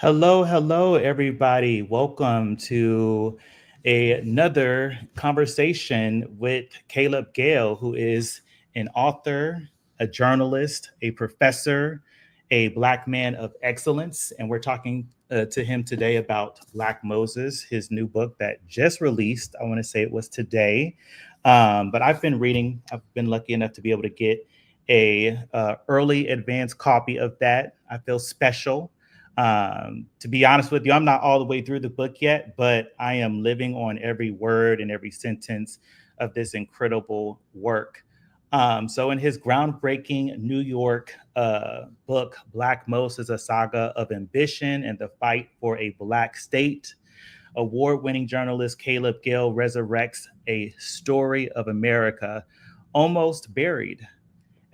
Hello, hello, everybody. Welcome to another conversation with Caleb Gayle, who is an author, a journalist, a professor, a Black man of excellence. And we're talking to him today about Black Moses, his new book that just released. I want to say it was today. But I've been reading, I've been lucky enough to be able to get a early advance copy of that. I feel special. To be honest with you, I'm not all the way through the book yet, but I am living on every word and every sentence of this incredible work. So, in his groundbreaking New York book, Black Moses, a Saga of Ambition and the Fight for a Black State, award-winning journalist Caleb Gayle resurrects a story of America almost buried.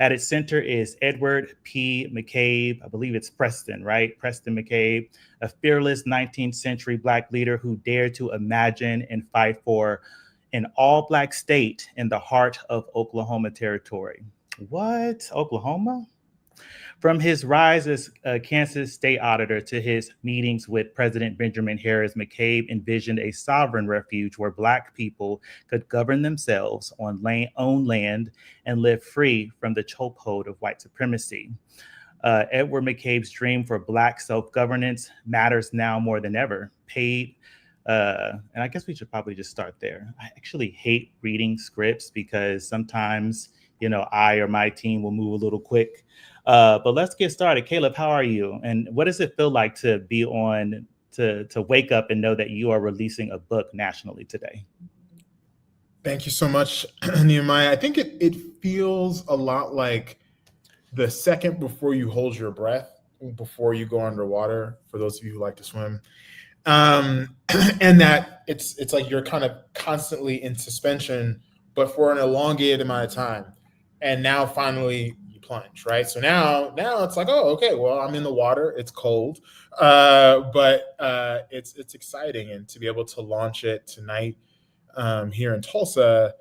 At its center is Edward P. McCabe. I believe it's Preston, right? Preston McCabe, a fearless 19th century Black leader who dared to imagine and fight for an all Black state in the heart of Oklahoma Territory. What? Oklahoma? From his rise as a Kansas state auditor to his meetings with President Benjamin Harris, McCabe envisioned a sovereign refuge where Black people could govern themselves on own land and live free from the chokehold of white supremacy. Edward McCabe's dream for Black self-governance matters now more than ever. And I guess we should probably just start there. I actually hate reading scripts because sometimes, I or my team will move a little quick. But let's get started. Caleb, how are you? And what does it feel like to be to wake up and know that you are releasing a book nationally today? Thank you so much, Nehemiah. I think it feels a lot like the second before you hold your breath, before you go underwater, for those of you who like to swim. And that it's like you're kind of constantly in suspension, but for an elongated amount of time. And now finally you plunge, right? So now it's like, oh, okay, well, I'm in the water. It's cold, but it's exciting, and to be able to launch it tonight here in Tulsa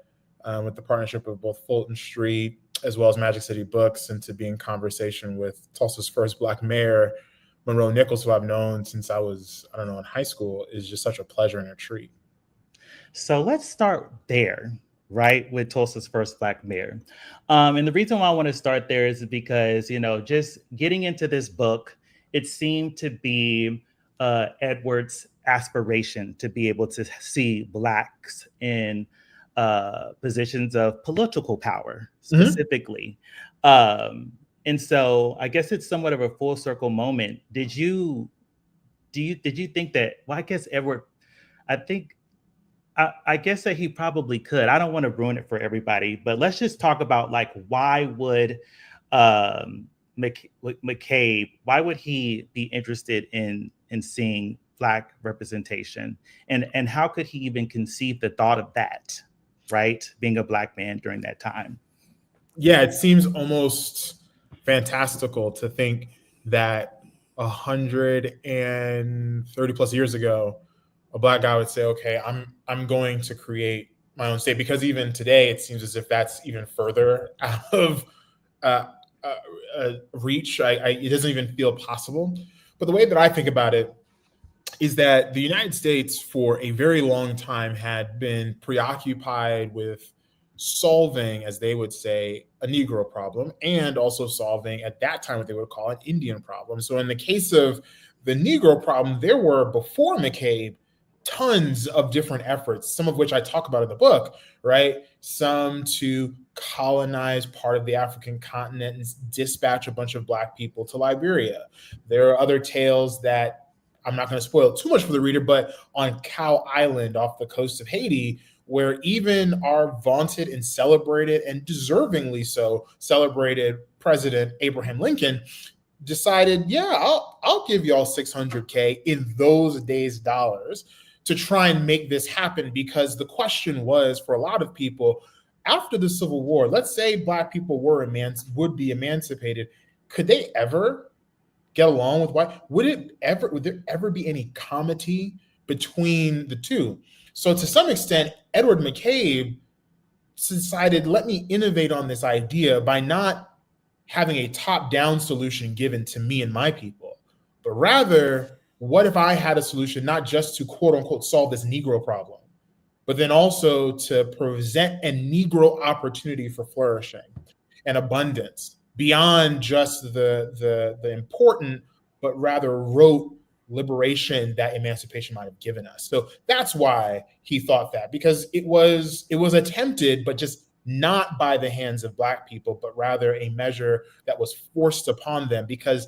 with the partnership of both Fulton Street as well as Magic City Books, and to be in conversation with Tulsa's first Black mayor, Monroe Nichols, who I've known since I was, in high school, is just such a pleasure and a treat. So let's start there, right, with Tulsa's first Black mayor. And the reason why I want to start there is because, just getting into this book, it seemed to be Edward's aspiration to be able to see Blacks in positions of political power specifically. And so I guess it's somewhat of a full circle moment. Did you think that, well, I guess Edward, I think I guess that he probably could. I don't want to ruin it for everybody, but let's just talk about like why would McCabe, why would he be interested in seeing Black representation, and how could he even conceive the thought of that, right? Being a Black man during that time. Yeah, it seems almost fantastical to think that 130 plus years ago, a Black guy would say, okay, I'm going to create my own state, because even today it seems as if that's even further out of reach. It doesn't even feel possible. But the way that I think about it is that the United States for a very long time had been preoccupied with solving, as they would say, a Negro problem, and also solving at that time what they would call an Indian problem. So in the case of the Negro problem, there were, before McCabe, tons of different efforts, some of which I talk about in the book, right? Some to colonize part of the African continent and dispatch a bunch of Black people to Liberia. There are other tales that I'm not going to spoil too much for the reader, but on Cow Island off the coast of Haiti, where even our vaunted and celebrated, and deservingly so, celebrated President Abraham Lincoln decided, yeah, I'll give y'all $600K in those days dollars to try and make this happen. Because the question was, for a lot of people, after the Civil War, let's say Black people would be emancipated, could they ever get along with white? Would there ever be any comity between the two? So to some extent, Edward McCabe decided, let me innovate on this idea by not having a top-down solution given to me and my people, but rather what if I had a solution not just to quote unquote solve this Negro problem, but then also to present a Negro opportunity for flourishing and abundance beyond just the important, but rather rote liberation that emancipation might have given us. So that's why he thought that, because it was attempted, but just not by the hands of Black people, but rather a measure that was forced upon them because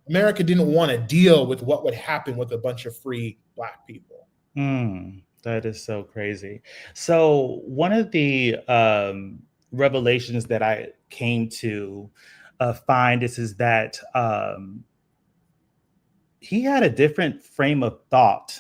America didn't want to deal with what would happen with a bunch of free Black people. That is so crazy. So one of the revelations that I came to find is that he had a different frame of thought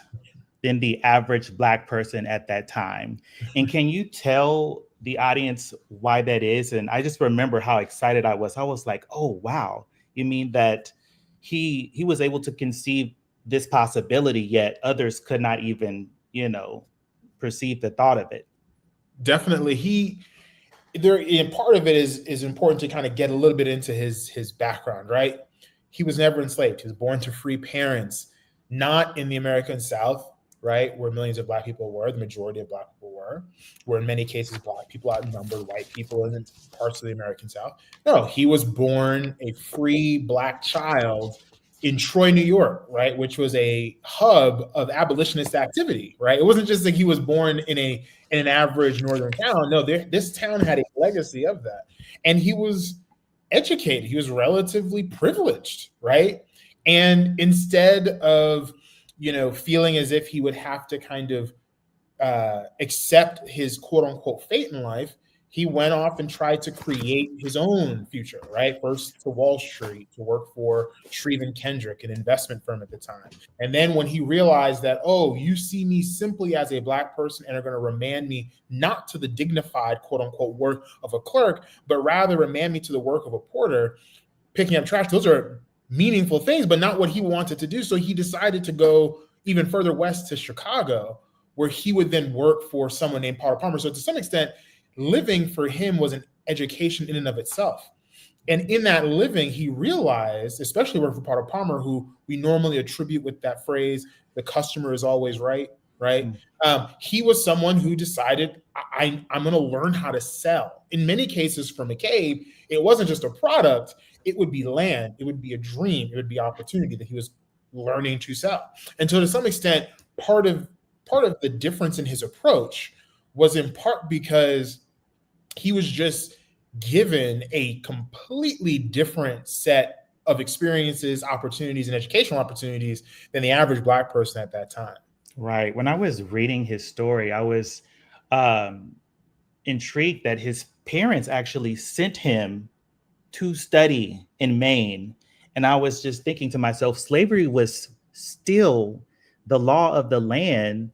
than the average Black person at that time. And can you tell the audience why that is? And I just remember how excited I was. I was like, oh, wow. You mean that he was able to conceive this possibility, yet others could not even, perceive the thought of it? Definitely. And part of it is important to kind of get a little bit into his background, right? He was never enslaved. He was born to free parents, not in the American South, right, where millions of Black people were, the majority of Black people where in many cases Black people outnumbered white people in parts of the American South. No, he was born a free Black child in Troy, New York, right, which was a hub of abolitionist activity, right? It wasn't just that he was born in an average northern town. No, this town had a legacy of that. And he was educated. He was relatively privileged, right? And instead of, feeling as if he would have to kind of accept his quote unquote fate in life, he went off and tried to create his own future, right? First to Wall Street to work for Shreve and Kendrick, an investment firm at the time. And then when he realized that, oh, you see me simply as a Black person and are going to remand me not to the dignified quote unquote work of a clerk, but rather remand me to the work of a porter, picking up trash. Those are meaningful things, but not what he wanted to do. So he decided to go even further west to Chicago, where he would then work for someone named Potter Palmer. So to some extent, living for him was an education in and of itself. And in that living, he realized, especially working for Potter Palmer, who we normally attribute with that phrase, the customer is always right, right? He was someone who decided, I'm going to learn how to sell. In many cases for McCabe, it wasn't just a product, it would be land, it would be a dream, it would be opportunity that he was learning to sell. And so to some extent, part of the difference in his approach was in part because he was just given a completely different set of experiences, opportunities, and educational opportunities than the average Black person at that time. Right. When I was reading his story, I was intrigued that his parents actually sent him to study in Maine. And I was just thinking to myself, slavery was still the law of the land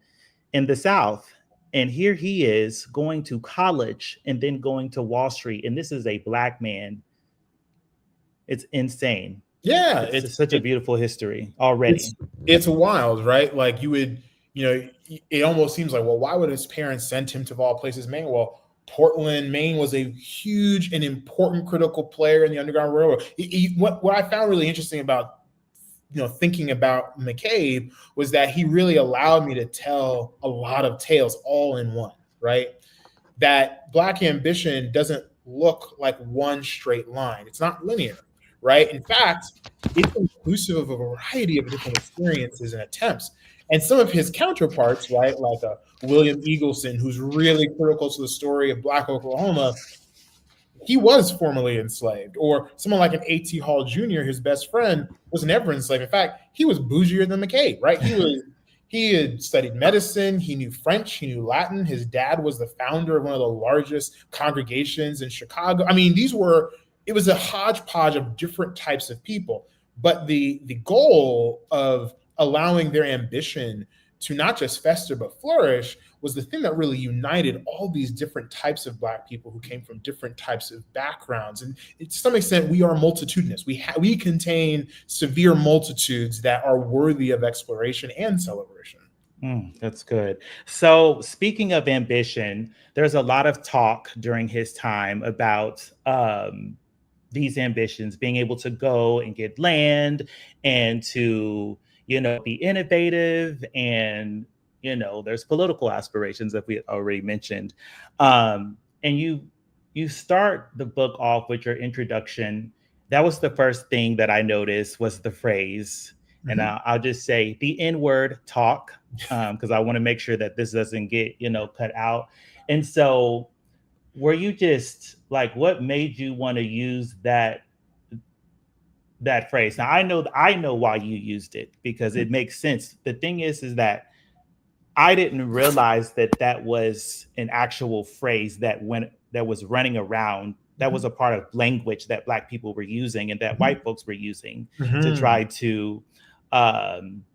in the South. And here he is going to college and then going to Wall Street. And this is a Black man. It's insane. Yeah. It's such a beautiful history already. It's wild, right? Like it almost seems like, well, why would his parents send him to, of all places, Maine? Well, Portland, Maine was a huge and important critical player in the Underground Railroad. What I found really interesting about thinking about McCabe was that he really allowed me to tell a lot of tales all in one, right? That Black ambition doesn't look like one straight line. It's not linear, right? In fact, it's inclusive of a variety of different experiences and attempts. And some of his counterparts, right, like a William Eagleson, who's really critical to the story of Black Oklahoma, he was formerly enslaved. Or someone like an A.T. Hall Jr., his best friend, was never enslaved. In fact, he was bougier than McCabe, right? He had studied medicine, he knew French, he knew Latin. His dad was the founder of one of the largest congregations in Chicago. I mean, it was a hodgepodge of different types of people. But the goal of allowing their ambition to not just fester but flourish was the thing that really united all these different types of Black people who came from different types of backgrounds. And to some extent, we are multitudinous. We contain severe multitudes that are worthy of exploration and celebration. That's good. So speaking of ambition, there's a lot of talk during his time about these ambitions, being able to go and get land and to be innovative, and there's political aspirations that we already mentioned. And you start the book off with your introduction. That was the first thing that I noticed, was the phrase, and Mhm. I'll just say the N word talk, because I want to make sure that this doesn't get cut out. And so, were you just like, what made you want to use that phrase? Now I know why you used it, because it makes sense. The thing is that I didn't realize that that was an actual phrase that was running around, that was Mhm. a part of language that Black people were using and that Mhm. white folks were using to Mhm. try to um,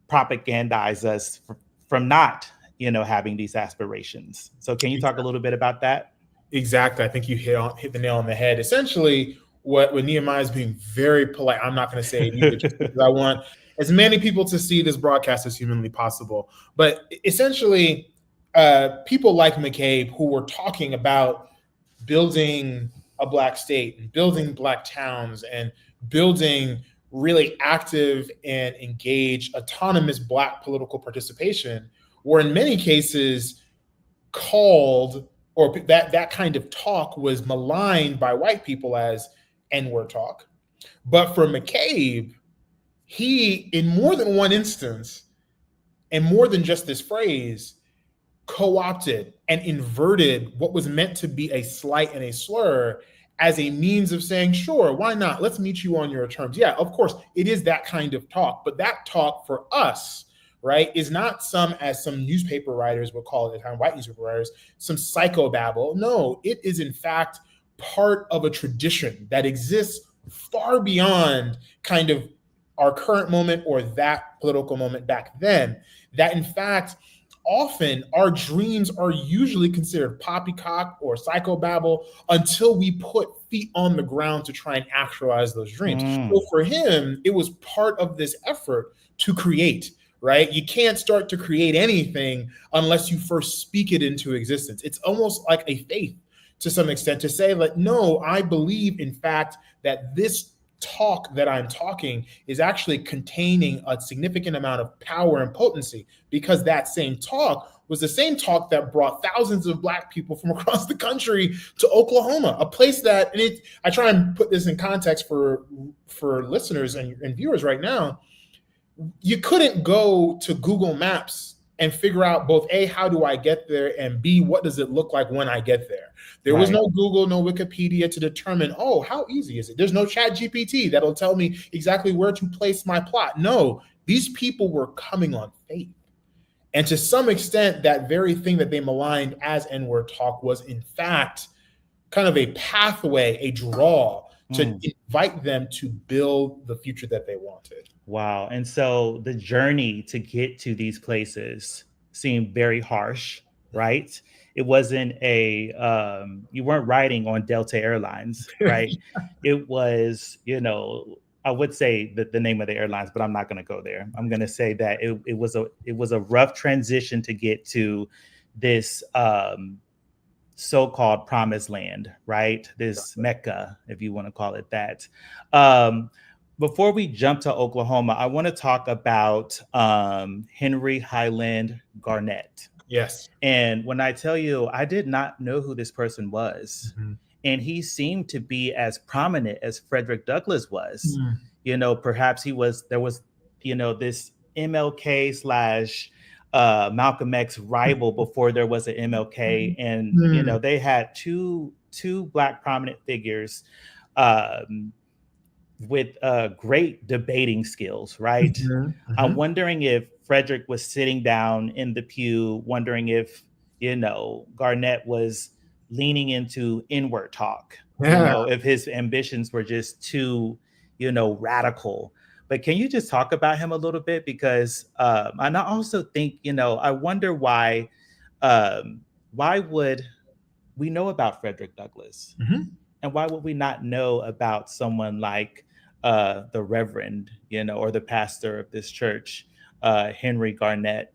propagandize us from not having these aspirations. So can you talk a little bit about that? Exactly. I think you hit the nail on the head. Essentially, what Nehemiah is being very polite. I'm not going to say it either, just because I want as many people to see this broadcast as humanly possible. But essentially, people like McCabe, who were talking about building a Black state and building Black towns and building really active and engaged autonomous Black political participation, were in many cases called, or that kind of talk was maligned by white people as N-word talk. But for McCabe, he, in more than one instance, and more than just this phrase, co-opted and inverted what was meant to be a slight and a slur as a means of saying, sure, why not? Let's meet you on your terms. Yeah, of course, it is that kind of talk, but that talk for us, right, is not as some newspaper writers would call it at the time, white newspaper writers, some psychobabble. No, it is in fact part of a tradition that exists far beyond kind of our current moment or that political moment back then, that in fact often our dreams are usually considered poppycock or psychobabble until we put feet on the ground to try and actualize those dreams. So Mm, for him, it was part of this effort to create, right? You can't start to create anything unless you first speak it into existence. It's almost like a faith to some extent, to say, like, no, I believe in fact that this talk that I'm talking is actually containing a significant amount of power and potency, because that same talk was the same talk that brought thousands of Black people from across the country to Oklahoma, a place that, and I try and put this in context for listeners and viewers right now. You couldn't go to Google Maps and figure out both A, how do I get there, and B, what does it look like when I get there? There was right. no Google, no Wikipedia to determine, oh, how easy is it? There's no Chat GPT that'll tell me exactly where to place my plot. No, these people were coming on faith. And to some extent, that very thing that they maligned as N-word talk was in fact kind of a pathway, a draw to Mm. invite them to build the future that they wanted. Wow. And so the journey to get to these places seemed very harsh, right? It wasn't you weren't riding on Delta Airlines, right? It was, I would say that the name of the airlines, but I'm not going to go there. I'm going to say that it was a rough transition to get to this so-called promised land, right? This Mecca, if you want to call it that. Um, Before we jump to Oklahoma, I want to talk about Henry Highland Garnett. Yes. And when I tell you, I did not know who this person was. Mhm. And he seemed to be as prominent as Frederick Douglass was. Mm. Perhaps there was, this MLK slash Malcolm X rival before there was an MLK. And, Mm. they had two Black prominent figures um, with great debating skills, right? Mhm. I'm Mhm. wondering if Frederick was sitting down in the pew, wondering if, Garnett was leaning into inward talk, Yeah. if his ambitions were just too, radical. But can you just talk about him a little bit? Because, and I also think, I wonder why would we know about Frederick Douglass? Mhm. And why would we not know about someone like the Reverend, or the pastor of this church, Henry Garnett?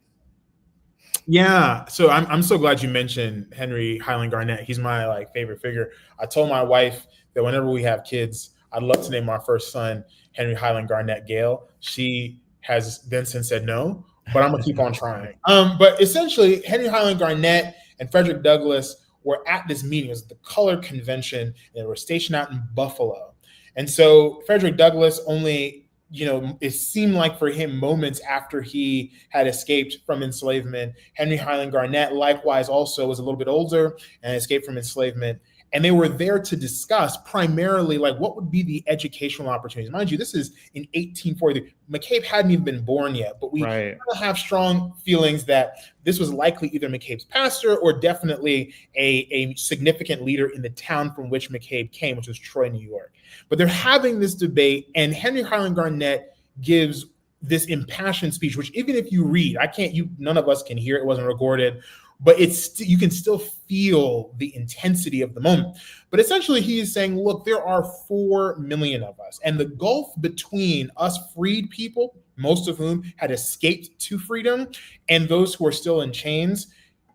Yeah. So I'm so glad you mentioned Henry Highland Garnett. He's my favorite figure. I told my wife that whenever we have kids, I'd love to name our first son Henry Highland Garnett Gayle. She has then since said no, but I'm gonna keep on trying. But essentially, Henry Highland Garnet and Frederick Douglass were at this meeting. It was the Color Convention, and they were stationed out in Buffalo. And so Frederick Douglass only, it seemed like for him moments after he had escaped from enslavement. Henry Highland Garnet, likewise, also was a little bit older and escaped from enslavement. And they were there to discuss primarily like what would be the educational opportunities. Mind you, this is in 1843. McCabe hadn't even been born yet, but we have strong feelings that this was likely either McCabe's pastor or definitely a significant leader in the town from which McCabe came, which was Troy, New York. But they're having this debate, and Henry Highland Garnet gives this impassioned speech, which even if you read, none of us can hear it, it wasn't recorded, but you can still feel the intensity of the moment. But essentially he is saying, look, there are 4 million of us, and the gulf between us freed people, most of whom had escaped to freedom, and those who are still in chains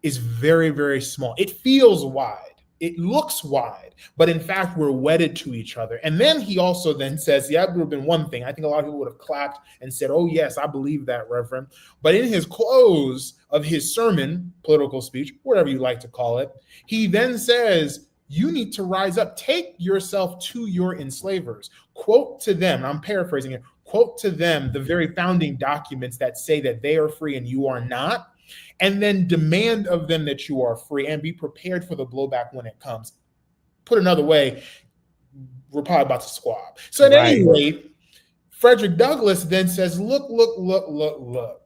is very, very small. It feels wide. It looks wide, but in fact, we're wedded to each other. And then he also then says, that would have been one thing. I think a lot of people would have clapped and said, oh, yes, I believe that, Reverend. But in his close of his sermon, political speech, whatever you like to call it, he then says, you need to rise up. Take yourself to your enslavers. Quote to them, I'm paraphrasing it, quote to them the very founding documents that say that they are free and you are not. And then demand of them that you are free and be prepared for the blowback when it comes. Put another way, we're probably about to squab. So at any rate, Frederick Douglass then says, look,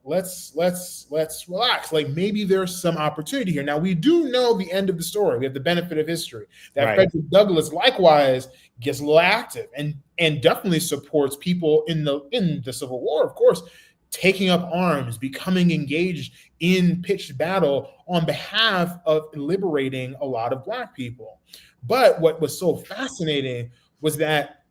let's relax. Like maybe there's some opportunity here. Now we do know the end of the story. We have the benefit of history that Frederick Douglass likewise gets a little active and definitely supports people in the Civil War, of course, taking up arms, becoming engaged in pitched battle on behalf of liberating a lot of Black people. But what was so fascinating was that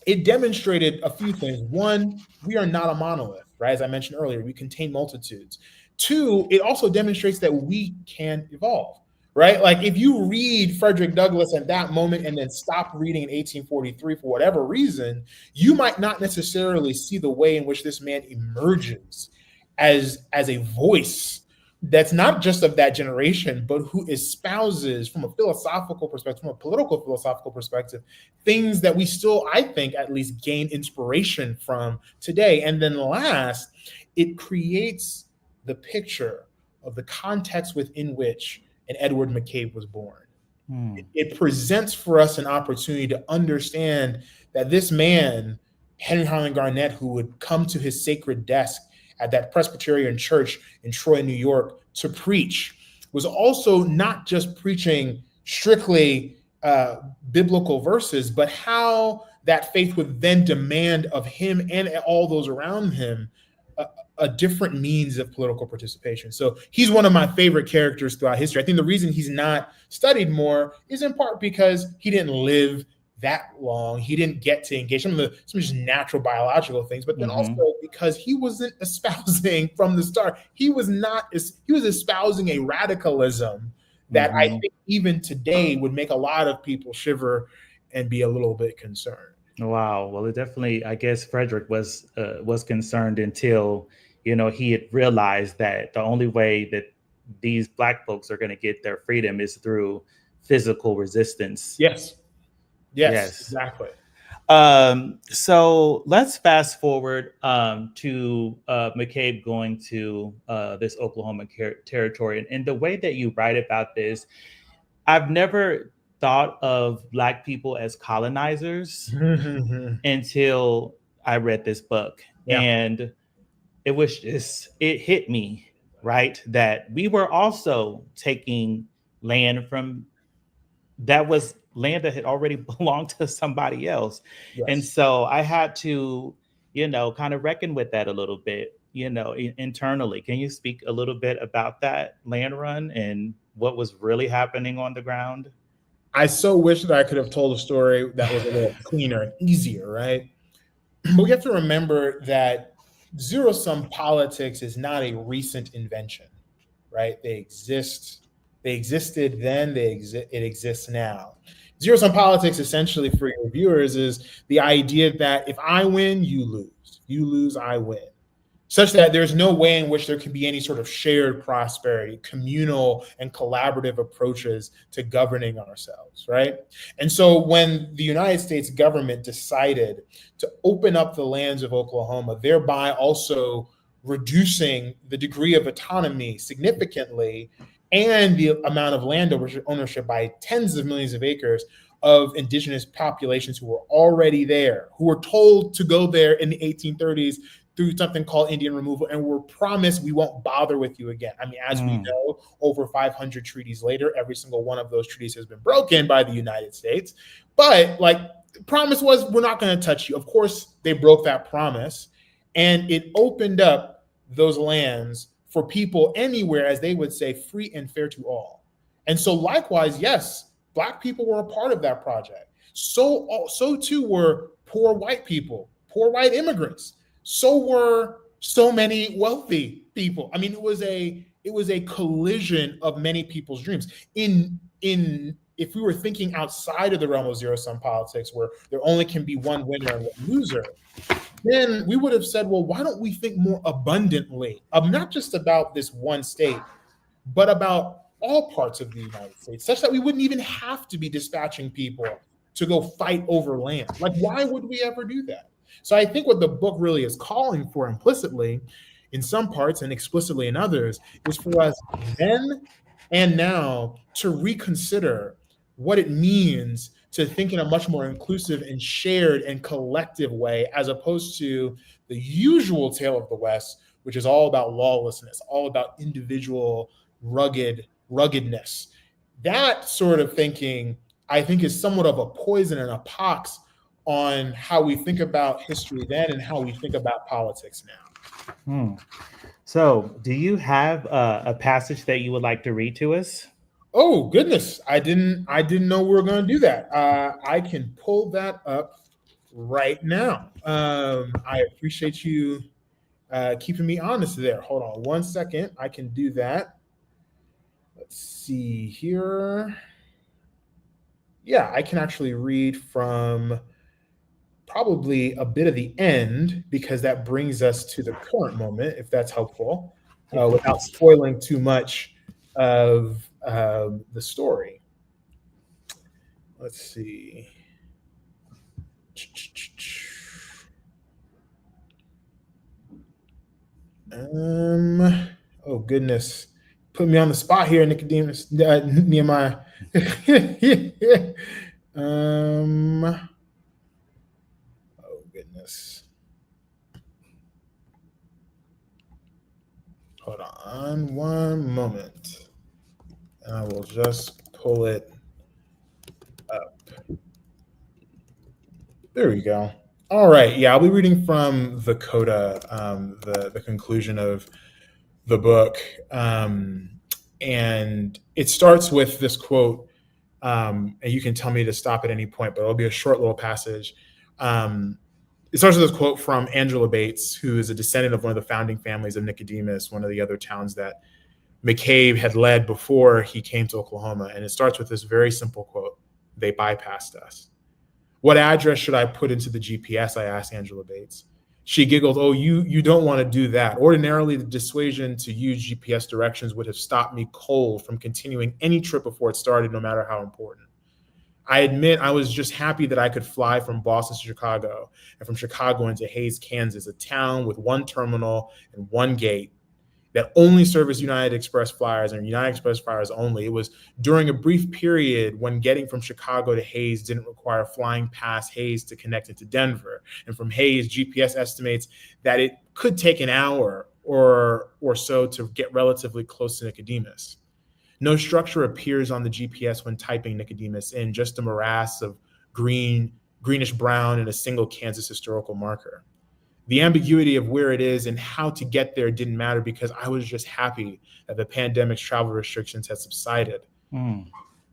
it demonstrated a few things. One, we are not a monolith, right? As I mentioned earlier, we contain multitudes. 2, it also demonstrates that we can evolve, right? Like if you read Frederick Douglass at that moment and then stop reading in 1843 for whatever reason, you might not necessarily see the way in which this man emerges as a voice that's not just of that generation, but who espouses from a philosophical perspective, from a political philosophical perspective, things that we still, I think, at least gain inspiration from today. And then last, it creates the picture of the context within which an Edward McCabe was born. It presents for us an opportunity to understand that this man, Henry Highland Garnet, who would come to his sacred desk at that Presbyterian church in Troy, New York, to preach, was also not just preaching strictly biblical verses, but how that faith would then demand of him and all those around him a different means of political participation. So he's one of my favorite characters throughout history. I think the reason he's not studied more is in part because he didn't live that long. He didn't get to engage some just natural biological things, but then also because he wasn't espousing from the start. He was espousing a radicalism that I think even today would make a lot of people shiver and be a little bit concerned. Wow. Well, it definitely, I guess Frederick was concerned until, he had realized that the only way that these Black folks are going to get their freedom is through physical resistance. Yes, exactly. So let's fast forward to McCabe going to this Oklahoma territory. And the way that you write about this, I've never thought of Black people as colonizers until I read this book. Yeah. And it hit me, right, that we were also taking land that was land that had already belonged to somebody else. Yes. And so I had to, kind of reckon with that a little bit, internally. Can you speak a little bit about that land run and what was really happening on the ground? I so wish that I could have told a story that was a little cleaner and easier, right? But we have to remember that zero-sum politics is not a recent invention, right? They existed then, it exists now. Zero-sum politics, essentially, for your viewers, is the idea that if I win, you lose. If you lose, I win. such that there's no way in which there can be any sort of shared prosperity, communal and collaborative approaches to governing ourselves, right? And so when the United States government decided to open up the lands of Oklahoma, thereby also reducing the degree of autonomy significantly and the amount of land ownership by tens of millions of acres of indigenous populations who were already there, who were told to go there in the 1830s through something called Indian removal, and were promised we won't bother with you again. I mean, as we know, over 500 treaties later, every single one of those treaties has been broken by the United States. But like, the promise was, we're not going to touch you. Of course, they broke that promise, and it opened up those lands for people anywhere, as they would say, free and fair to all. And so likewise, yes, Black people were a part of that project. So too were poor white people, poor white immigrants. So were so many wealthy people. I mean, it was a collision of many people's dreams. If we were thinking outside of the realm of zero-sum politics, where there only can be one winner and one loser, then we would have said, well, why don't we think more abundantly of not just about this one state, but about all parts of the United States, such that we wouldn't even have to be dispatching people to go fight over land. Like, why would we ever do that? So I think what the book really is calling for implicitly in some parts and explicitly in others is for us then and now to reconsider what it means to think in a much more inclusive and shared and collective way, as opposed to the usual tale of the West, which is all about lawlessness, all about individual ruggedness. That sort of thinking, I think, is somewhat of a poison and a pox on how we think about history then and how we think about politics now. So, do you have a passage that you would like to read to us? Oh goodness, I didn't know we were going to do that. I can pull that up right now. I appreciate you keeping me honest there. Hold on one second. I can do that. Let's see here. Yeah, I can actually read from probably a bit of the end, because that brings us to the current moment, if that's helpful, without spoiling too much of the story. Let's see. Oh goodness, put me on the spot here, Nicodemus, Nehemiah. Oh goodness. Hold on one moment, and I will just pull it up. There we go. All right. Yeah, I'll be reading from the coda, the conclusion of the book. And it starts with this quote, and you can tell me to stop at any point, but it'll be a short little passage. It starts with this quote from Angela Bates, who is a descendant of one of the founding families of Nicodemus, one of the other towns that McCabe had led before he came to Oklahoma. And it starts with this very simple quote: "They bypassed us." "What address should I put into the GPS?" I asked Angela Bates. She giggled. "Oh, you don't want to do that. Ordinarily, the dissuasion to use GPS directions would have stopped me cold from continuing any trip before it started, no matter how important. I admit I was just happy that I could fly from Boston to Chicago, and from Chicago into Hays, Kansas, a town with one terminal and one gate that only serviced United Express flyers and United Express flyers only. It was during a brief period when getting from Chicago to Hays didn't require flying past Hays to connect into Denver. And from Hays, GPS estimates that it could take an hour or so to get relatively close to Nicodemus. No structure appears on the GPS when typing Nicodemus in, just a morass of greenish brown and a single Kansas historical marker. The ambiguity of where it is and how to get there didn't matter, because I was just happy that the pandemic's travel restrictions had subsided.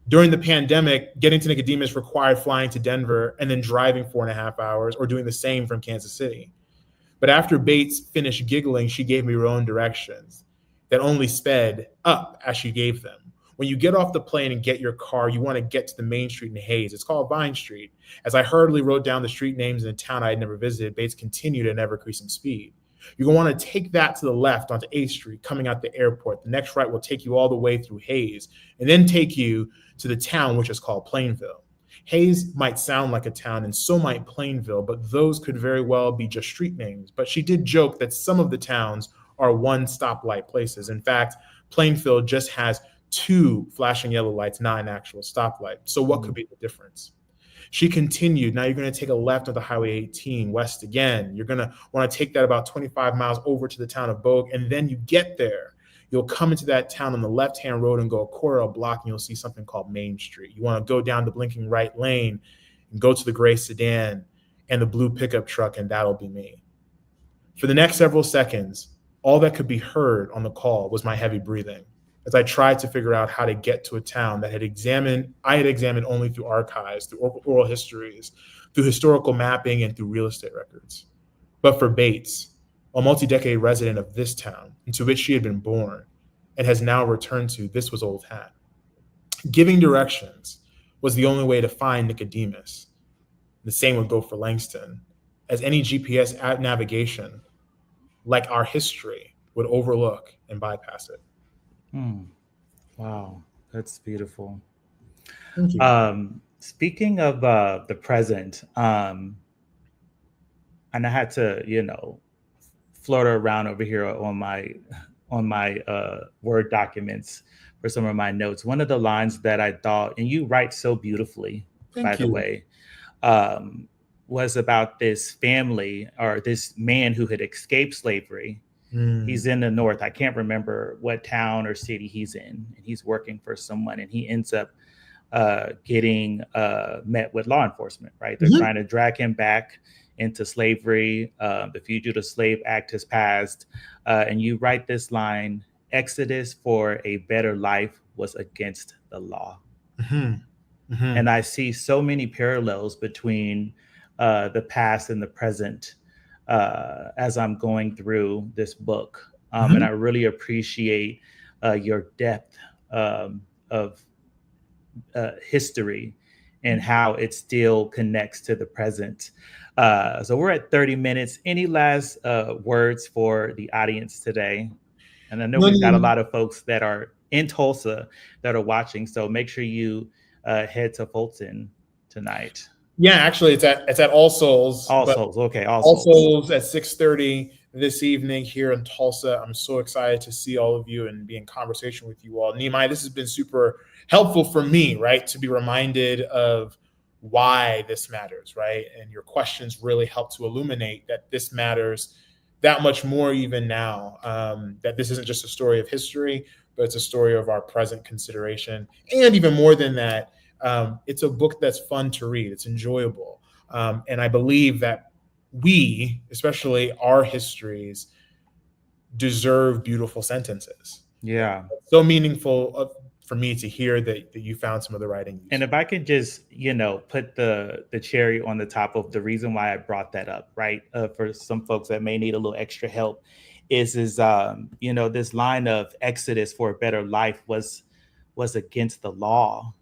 During the pandemic, getting to Nicodemus required flying to Denver and then driving 4.5 hours, or doing the same from Kansas City. But after Bates finished giggling, she gave me her own directions that only sped up as she gave them. When you get off the plane and get your car, you want to get to the main street in Hays. It's called Vine Street. As I hurriedly wrote down the street names in a town I had never visited, Bates continued at an ever-increasing speed. You're going to want to take that to the left onto 8th Street, coming out the airport. The next right will take you all the way through Hayes and then take you to the town, which is called Plainville. Hayes might sound like a town, and so might Plainville, but those could very well be just street names. But she did joke that some of the towns are one stoplight places. In fact, Plainville just has 2 flashing yellow lights, not an actual stoplight. So what could be the difference? She continued, now you're going to take a left onto Highway 18, west again. You're going to want to take that about 25 miles over to the town of Bogue, and then you get there. You'll come into that town on the left-hand road and go a quarter of a block, and you'll see something called Main Street. You want to go down the blinking right lane and go to the gray sedan and the blue pickup truck, and that'll be me. For the next several seconds, all that could be heard on the call was my heavy breathing as I tried to figure out how to get to a town that I had examined only through archives, through oral histories, through historical mapping, and through real estate records. But for Bates, a multi-decade resident of this town, into which she had been born and has now returned to, this was old hat. Giving directions was the only way to find Nicodemus. The same would go for Langston, as any GPS navigation, like our history, would overlook and bypass it. Wow, that's beautiful. Thank you. Speaking of the present, and I had to, flutter around over here on my Word documents for some of my notes. One of the lines that I thought, and you write so beautifully, by the way, was about this family or this man who had escaped slavery. He's in the North. I can't remember what town or city he's in, and he's working for someone, and he ends up getting met with law enforcement, right? They're trying to drag him back into slavery. The Fugitive Slave Act has passed. And you write this line, "Exodus for a better life was against the law." And I see so many parallels between the past and the present as I'm going through this book. And I really appreciate your depth of history and how it still connects to the present. So we're at 30 minutes. Any last words for the audience today? And I know we've got a lot of folks that are in Tulsa that are watching. So make sure you head to Fulton tonight. Yeah, actually, it's at All Souls. All Souls, okay. All Souls at 6:30 this evening here in Tulsa. I'm so excited to see all of you and be in conversation with you all. Nehemiah, this has been super helpful for me, right, to be reminded of why this matters, right? And your questions really help to illuminate that this matters that much more even now, that this isn't just a story of history, but it's a story of our present consideration. And even more than that, it's a book that's fun to read. It's enjoyable. And I believe that we, especially our histories, deserve beautiful sentences. Yeah. So meaningful for me to hear that you found some of the writing. And if I could just, put the cherry on the top of the reason why I brought that up, right? For some folks that may need a little extra help is this line of Exodus for a better life was against the law.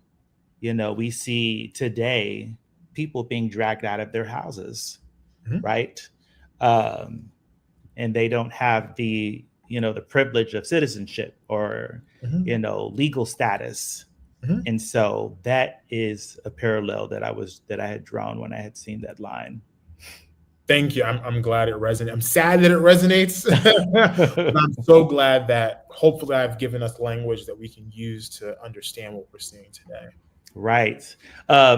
We see today people being dragged out of their houses, right? And they don't have the privilege of citizenship or, legal status. And so that is a parallel that I had drawn when I had seen that line. Thank you. I'm glad it resonates. I'm sad that it resonates. But I'm so glad that hopefully I've given us language that we can use to understand what we're seeing today. Right.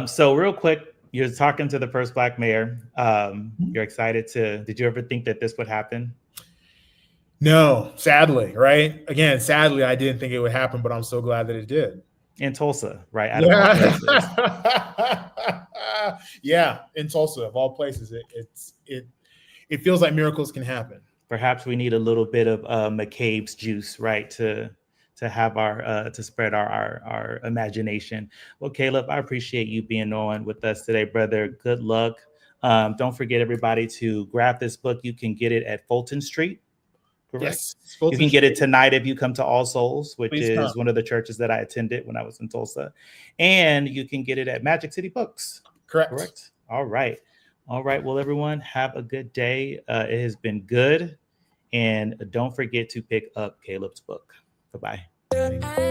So real quick, you're talking to the first Black mayor. You're excited did you ever think that this would happen? No, sadly, right? Again, sadly, I didn't think it would happen, but I'm so glad that it did. In Tulsa, right? Out of all places. Yeah, in Tulsa, of all places, it feels like miracles can happen. Perhaps we need a little bit of McCabe's juice, right, to have to spread our imagination. Well, Caleb, I appreciate you being on with us today, brother. Good luck. Don't forget, everybody, to grab this book. You can get it at Fulton Street. Correct? Yes, you can get it tonight if you come to All Souls, which Please is come. one of the churches that I attended when I was in Tulsa. And you can get it at Magic City Books. Correct. All right. Well, everyone, have a good day. It has been good. And don't forget to pick up Caleb's book. Bye-bye.